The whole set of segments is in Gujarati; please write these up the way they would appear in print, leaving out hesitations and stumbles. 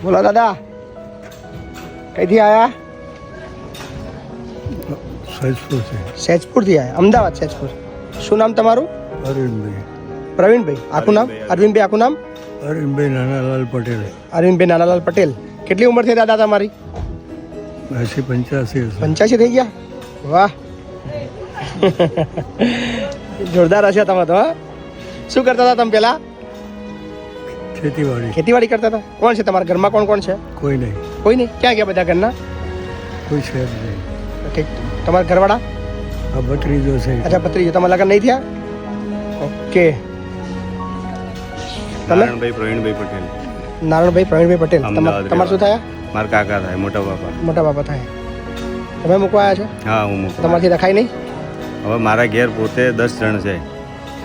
બોલો દાદા, કઈથી આયા? સહેજપુરથી આયા, અમદાવાદ સહેજપુર. શું નામ તમારું? અરવિંદભાઈ. પ્રવીણભાઈ. આખું નામ? અરવિંદભાઈ આખું નામ? અરવિંદભાઈ નાનાલાલ પટેલ. અરવિંદભાઈ નાનાલાલ પટેલ. કેટલી ઉંમર થઈ દાદા તમારી? 85. 85 થઈ ગયા? વાહ, જોરદાર હશે તમે તો. હા, શું કરતા હતા તમે પેલા? ખેતીવાડી. ખેતીવાડી કરતા હતા. કોણ છે તમારા ઘરમાં? કોણ કોણ છે? કોઈ નહીં. કોઈ નહીં. ક્યાં ગયા બધા ઘરના? કોઈ છે જ નહીં. ઠીક. તમારા ઘરવાળા? આ ભત્રીજો છે. અચ્છા, ભત્રીજો. તમારા લગ્ન નહીં થયા? ઓકે. તમે? નારાયણભાઈ પ્રવીણભાઈ પટેલ. નારાયણભાઈ પ્રવીણભાઈ પટેલ. અમદાવાદ તમારે શું થયા? મારા કાકા થાય, મોટા બાપા. મોટા બાપા થાય. તમે મૂકવા આવ્યા છો? હા, હું મૂકું. તમારથી રખાય નહીં? હવે મારા ઘેર પોતે 10 જણ છે,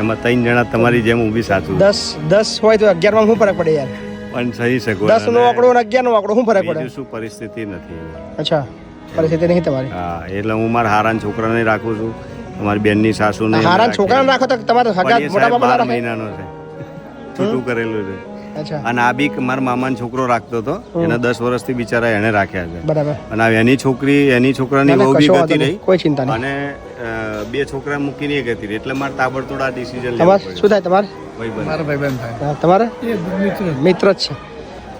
એમાં 3 જણા તમારી જેમ ઊભી સાચું. 10 હોય તો 11માં શું ફરક પડે યાર? પણ સહી શકો. 10 નો આંકડો અને 11 નો આંકડો શું ફરક પડે? બીજું શું, પરિસ્થિતિ નથી. અચ્છા, પરિસ્થિતિ નહીં તમારી. હા, એટલે હું મારા હારાન છોકરાને રાખું છું, અમારી બેનની સાસુને. હારા છોકરાને રાખો તો તમારે સગા મોટા બાપા ના 12 રાખે? મહિનાનો છે, છૂટું કરેલું છે. અચ્છા, અને આ બી મારા મામાનો છોકરો રાખતો હતો, એના 10 વર્ષથી બિચારા એને રાખ્યા છે. બરાબર. અને હવે એની છોકરાની વહુ બી ગતી રહી, કોઈ ચિંતા નહીં. અને 2 છોકરા મૂકીને એ ગતી રહી. એટલે મારે તાબડતોડ આ ડિસિઝન લેવું તમારે પડ્યું. શું થાય? તમારે? ભાઈબંધ. મારા ભાઈબંધ થાય. હા, તમારે મિત્ર જ છે.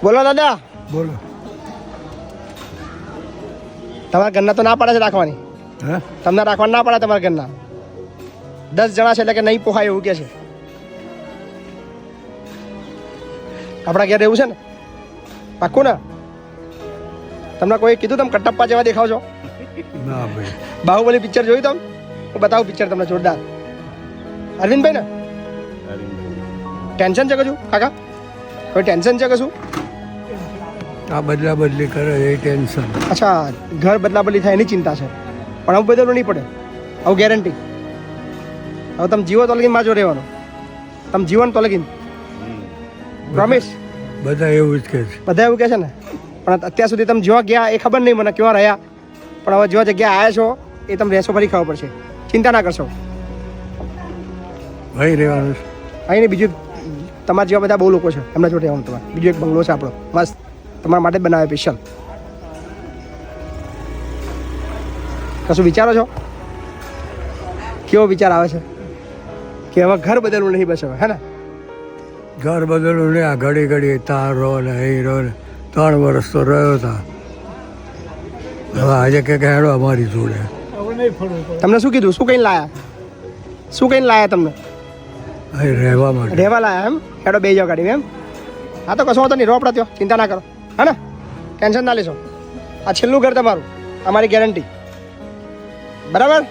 બોલો દાદા, બોલો. તમારા ઘરના તો ના પાડે છે રાખવાની? હા, તમને રાખવા ના પાડે તમારા ઘરના? 10 જણા છે એટલે કે નહીં પોહાય એવું કે છે. આપણા ઘેર એવું છે ને? પાક્કું ને? તમને કોઈ કીધું તમે કટપ્પા જેવા દેખાવ છો? ના ભાઈ. બાહુબલી પિક્ચર જોયું તમે? હું બતાવું પિક્ચર તમને જોરદાર. અરવિંદભાઈ ને ટેન્શન છે કે શું કાકા? કોઈ ટેન્શન છે કે શું? આ બદલા બદલી કરે એ ટેન્શન. અચ્છા, ઘર બદલા બદલી થાય એની ચિંતા છે, પણ આવું બદલવું નહીં પડે. આવું ગેરંટી. હવે તમે જીવો તો લગીન માજો રહેવાનું. તમે જીવન તો લગીન પ્રોમિસ. બધા એવું જ કહે છે. બધા એવું કહે છે ને, પણ અત્યાર સુધી તમે જ્યાં ગયા એ ખબર નહીં મને, ક્યાં રહ્યા. પણ હવે જો જગ્યા આવ્યા છો એ તમે રહેશો ફરી ખબર પડશે. ચિંતા ના કરશો. ભાઈ રહેવાનું છે. અહીં ને બીજું તમારા જેવા બધા બહુ લોકો છે, એમના જોડે રહેવાનું તમારે. બીજો એક બંગલો છે આપણો, મસ્ત તમારા માટે જ બનાવે સ્પેશિયલ. કશું વિચારો છો? કેવો વિચાર આવે છે કે હવે ઘર બદલવું નહીં બસ હવે, હે ને? ઘર બદલું ને આ ઘડી ઘડી તાર રહો ને એ રહો ને 3 વર્ષ તો રહ્યો હતા. હવે આજે કે હેડો અમારી જોડે. તમને શું કીધું? શું કહીને લાયા? શું કહીને લાયા તમને? અહીં રહેવા માટે. રહેવા લાયા એમ? હેડો બે જાવ ગાડી એમ? હા તો કશો વાંધો નહીં, રો આપણા ત્યાં, ચિંતા ના કરો, હે ને? ટેન્શન ના લેશો. આ છેલ્લું ઘર તમારું, અમારી ગેરંટી. બરાબર?